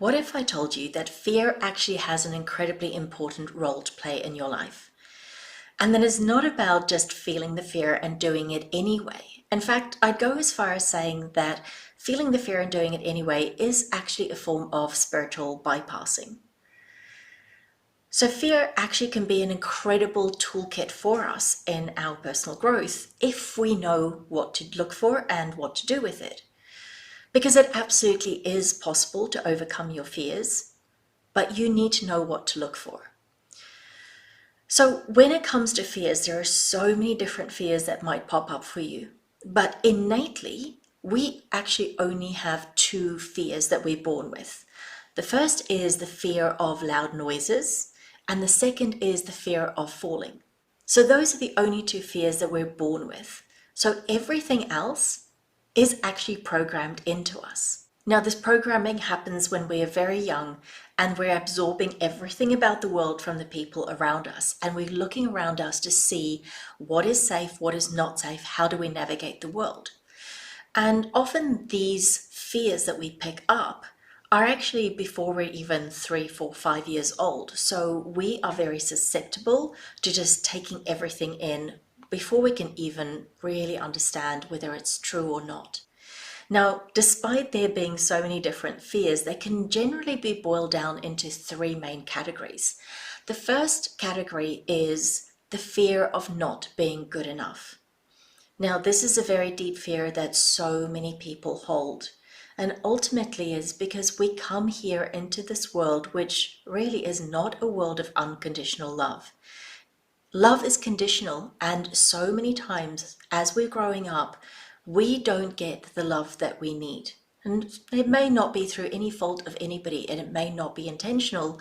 What if I told you that fear actually has an incredibly important role to play in your life? And that it's not about just feeling the fear and doing it anyway. In fact, I'd go as far as saying that feeling the fear and doing it anyway is actually a form of spiritual bypassing. So fear actually can be an incredible toolkit for us in our personal growth if we know what to look for and what to do with it. Because it absolutely is possible to overcome your fears, but you need to know what to look for. So when it comes to fears, there are so many different fears that might pop up for you. But innately, we actually only have two fears that we're born with. The first is the fear of loud noises, and the second is the fear of falling. So those are the only two fears that we're born with. So everything else is actually programmed into us. Now, this programming happens when we are very young and we're absorbing everything about the world from the people around us, and we're looking around us to see what is safe, what is not safe, how do we navigate the world. And often these fears that we pick up are actually before we're even 3, 4, 5 years old. So we are very susceptible to just taking everything in before we can even really understand whether it's true or not. Now, despite there being so many different fears, they can generally be boiled down into three main categories. The first category is the fear of not being good enough. Now, this is a very deep fear that so many people hold, and ultimately is because we come here into this world, which really is not a world of unconditional love. Love is conditional, and so many times as we're growing up, we don't get the love that we need. And it may not be through any fault of anybody, and it may not be intentional,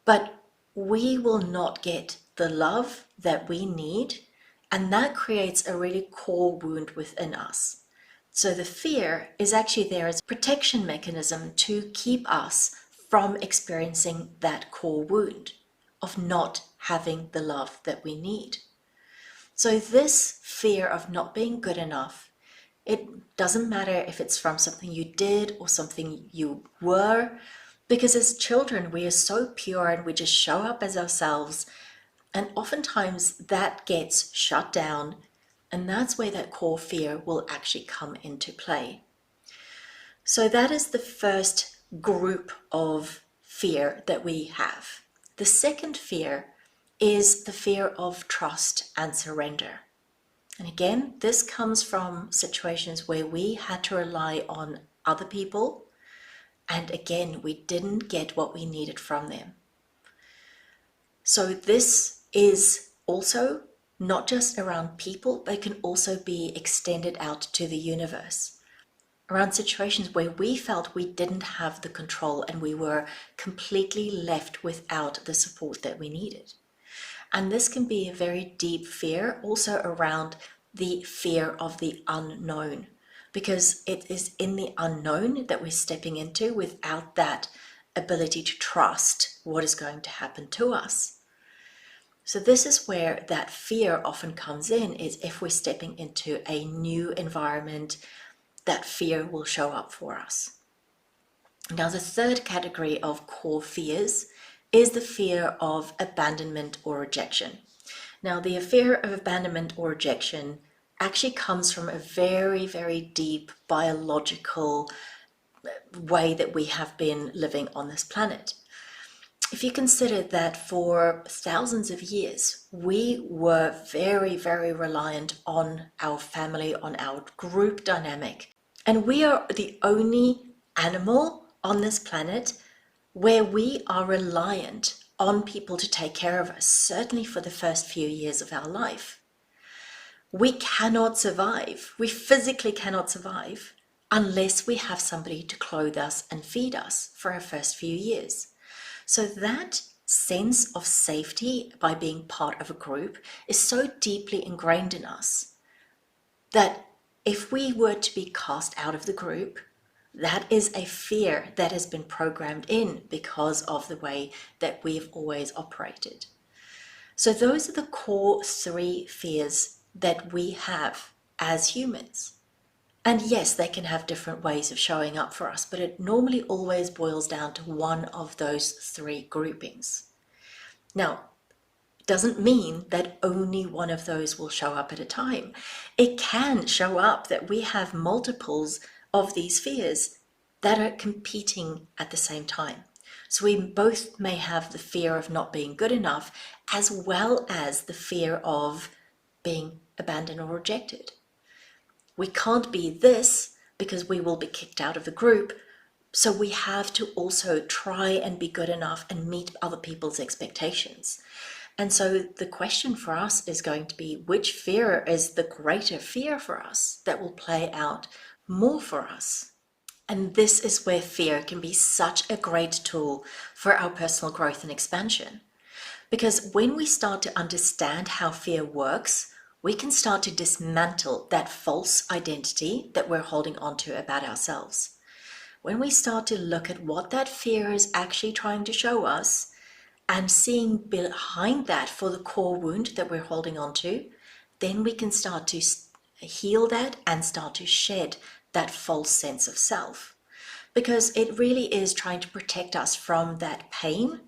but we will not get the love that we need, and that creates a really core wound within us. So the fear is actually there as a protection mechanism to keep us from experiencing that core wound of not having the love that we need. So this fear of not being good enough, it doesn't matter if it's from something you did or something you were, because as children we are so pure and we just show up as ourselves, and oftentimes that gets shut down, and that's where that core fear will actually come into play. So that is the first group of fear that we have. The second fear is the fear of trust and surrender. And again, this comes from situations where we had to rely on other people, and again, we didn't get what we needed from them. So this is also not just around people, but it can also be extended out to the universe. Around situations where we felt we didn't have the control and we were completely left without the support that we needed. And this can be a very deep fear also around the fear of the unknown, because it is in the unknown that we're stepping into without that ability to trust what is going to happen to us. So this is where that fear often comes in, is if we're stepping into a new environment, that fear will show up for us. Now, the third category of core fears is the fear of abandonment or rejection. Now, the fear of abandonment or rejection actually comes from a very, very deep biological way that we have been living on this planet. If you consider that for thousands of years, we were very, very reliant on our family, on our group dynamic. And we are the only animal on this planet where we are reliant on people to take care of us, certainly for the first few years of our life. We cannot survive, we physically cannot survive unless we have somebody to clothe us and feed us for our first few years. So that sense of safety by being part of a group is so deeply ingrained in us that if we were to be cast out of the group, that is a fear that has been programmed in because of the way that we've always operated. So those are the core three fears that we have as humans. And yes, they can have different ways of showing up for us, but it normally always boils down to one of those three groupings. Now, doesn't mean that only one of those will show up at a time. It can show up that we have multiples of these fears that are competing at the same time. So we both may have the fear of not being good enough, as well as the fear of being abandoned or rejected. We can't be this because we will be kicked out of the group. So we have to also try and be good enough and meet other people's expectations. And so the question for us is going to be, which fear is the greater fear for us that will play out more for us? And this is where fear can be such a great tool for our personal growth and expansion. Because when we start to understand how fear works, we can start to dismantle that false identity that we're holding on to about ourselves. When we start to look at what that fear is actually trying to show us and seeing behind that for the core wound that we're holding on to, then we can start to heal that and start to shed that false sense of self. Because it really is trying to protect us from that pain,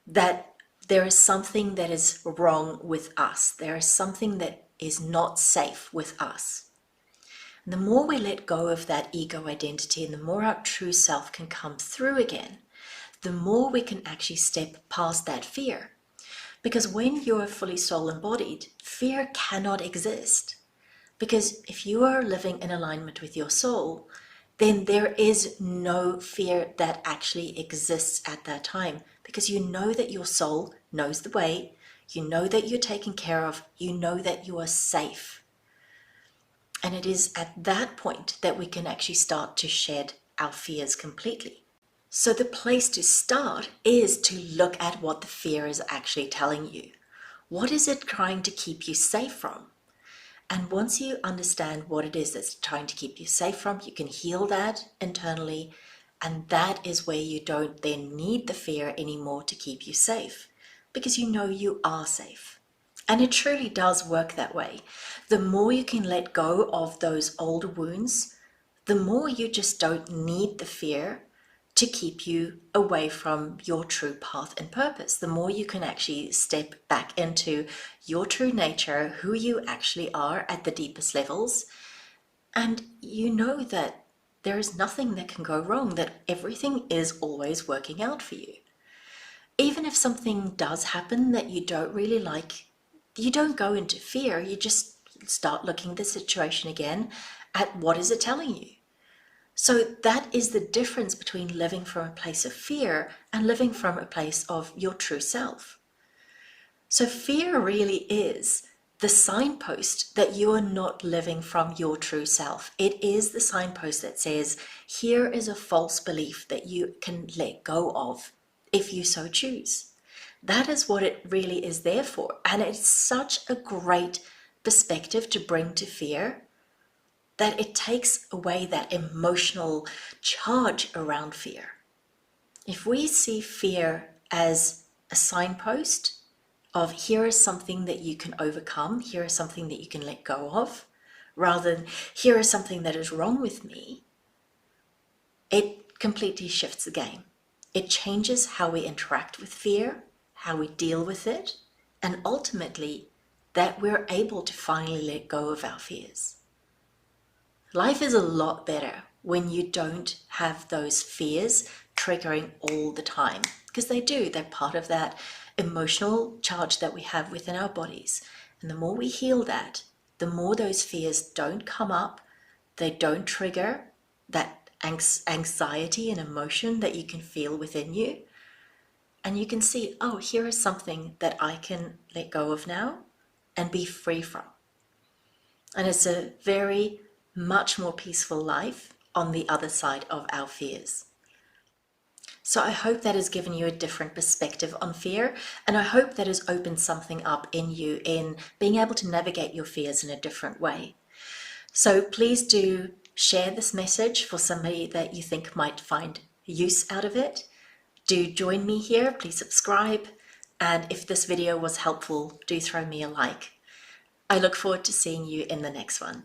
that there is something that is wrong with us. There is something that is not safe with us. And the more we let go of that ego identity and the more our true self can come through again, the more we can actually step past that fear. Because when you're fully soul embodied, fear cannot exist. Because if you are living in alignment with your soul, then there is no fear that actually exists at that time. Because you know that your soul knows the way, you know that you're taken care of, you know that you are safe. And it is at that point that we can actually start to shed our fears completely. So the place to start is to look at what the fear is actually telling you. What is it trying to keep you safe from? And once you understand what it is that's trying to keep you safe from, you can heal that internally. And that is where you don't then need the fear anymore to keep you safe, because you know you are safe. And it truly does work that way. The more you can let go of those old wounds, the more you just don't need the fear to keep you away from your true path and purpose. The more you can actually step back into your true nature, who you actually are at the deepest levels, and you know that there is nothing that can go wrong, that everything is always working out for you. Even if something does happen that you don't really like, you don't go into fear, you just start looking at the situation again at what is it telling you. So that is the difference between living from a place of fear and living from a place of your true self. So fear really is the signpost that you are not living from your true self. It is the signpost that says, here is a false belief that you can let go of if you so choose. That is what it really is there for. And it's such a great perspective to bring to fear, that it takes away that emotional charge around fear. If we see fear as a signpost of here is something that you can overcome, here is something that you can let go of, rather than here is something that is wrong with me, it completely shifts the game. It changes how we interact with fear, how we deal with it, and ultimately that we're able to finally let go of our fears. Life is a lot better when you don't have those fears triggering all the time, because they do. They're part of that emotional charge that we have within our bodies. And the more we heal that, the more those fears don't come up, they don't trigger that anxiety and emotion that you can feel within you. And you can see, oh, here is something that I can let go of now and be free from. And it's a very much more peaceful life on the other side of our fears. So I hope that has given you a different perspective on fear, and I hope that has opened something up in you in being able to navigate your fears in a different way. So please do share this message for somebody that you think might find use out of it. Do join me here, please subscribe, and if this video was helpful, do throw me a like. I look forward to seeing you in the next one.